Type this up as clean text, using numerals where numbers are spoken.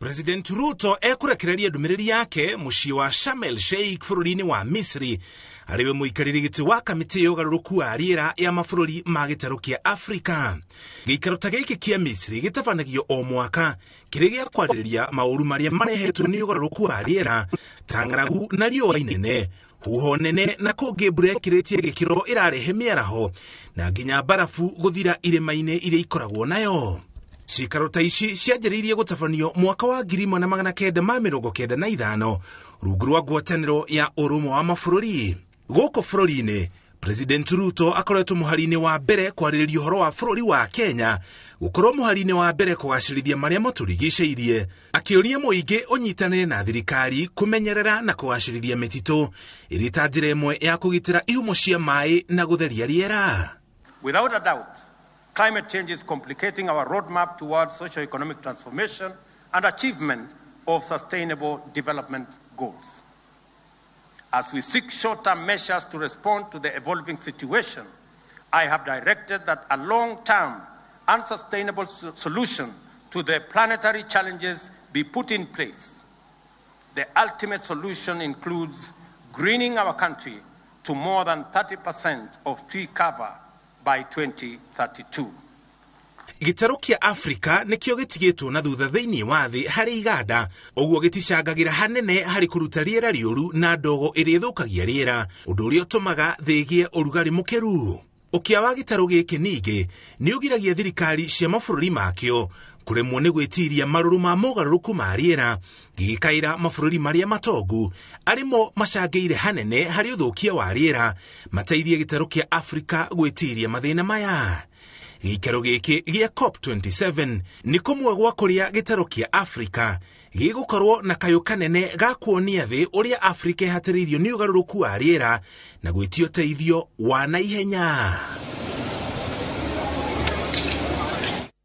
President Ruto ekurekereria ndũmĩrĩri yake muciĩ wa Sharm el Sheikh bũrũri-inĩ wa Misri ariwe mũikarĩri gĩtĩ wa kamĩtĩ ya ũgarũrũku wa rĩera ya mabũrũri ma gĩtarũ kĩa Afrika. Gĩikaro ta gĩkĩ kĩa Misri gĩtabanagio o mwaka kĩrĩ gĩa kwarĩrĩria maũru marĩa marehetwo nĩ ũgarũrũku wa rĩera ta ng'aragu na riũa inene, huho nene na kũngĩ mbura ĩkĩrĩtie gĩkĩro ĩrarehe mĩaraho na nginya barafu gũthira irĩma-inĩ iria ikoragwo nayo. Cikaro ta ici cianjĩrĩirie gũtabanio mwaka wa 1995 rungu rwa ngwatanĩro ya ũrũmwe wa mabũrũri. Gũkũ bũrũri-inĩ, President Ruto akoretwo mũhari-inĩ wa mbere kwarĩrĩria ũhoro wa bũrũri wa Kenya gũkorwo mũhari-inĩ wa mbere kũgacĩrithia marĩa matũrigicĩirie, akĩũria mũingĩ ũnyitanĩre na thirikari kũmenyerera na kũgacĩrithia mĩtitũ ĩrĩ ta njĩra ĩmwe ya kũgitĩra ihumo cia maĩ na gũtheria rĩera. Without a doubt, climate change is complicating our roadmap towards socio-economic transformation and achievement of sustainable development goals. As we seek short-term measures to respond to the evolving situation, I have directed that a long-term and sustainable solution to the planetary challenges be put in place. The ultimate solution includes greening our country to more than 30% of tree cover by 2032. Gĩtarũ kĩa Afrika nĩkĩo gĩtigĩtwo na thutha thĩinĩ wa thĩ harĩ iganda, ũguo gĩticangagĩra hanene harĩ kũruta rĩera rĩũru na ndogo ĩrĩa ĩthũkagia rĩera, ũndũ ũrĩa ũtũmaga thĩ ĩgĩe ũrugarĩ mũkĩru. Ũkĩa wa gĩtarũ gĩkĩ ningĩ nĩ ũgiragia thirikari cia mabũrũri makĩo kũremwo nĩ gwĩtiria marũrũ ma mogarũrũku ma rĩera, gĩgĩkaĩra mabũrũri marĩa matongu arĩmo macangĩire hanene harĩ ũthũkia wa rĩera mateithie gĩtarũ kĩa Afrika gwĩtiria mathĩna maya. Gĩikaro gĩkĩ gĩa COP27 nĩ kũmwe gwa kũrĩa gĩtarũ kĩa Afrika gĩgũkorwo na kayũ kanene ga kuonia thĩ ũrĩa Afrika ĩhatĩrĩirio nĩ ũgarũrũku wa rĩera na gwĩtio teithio wa naihenya.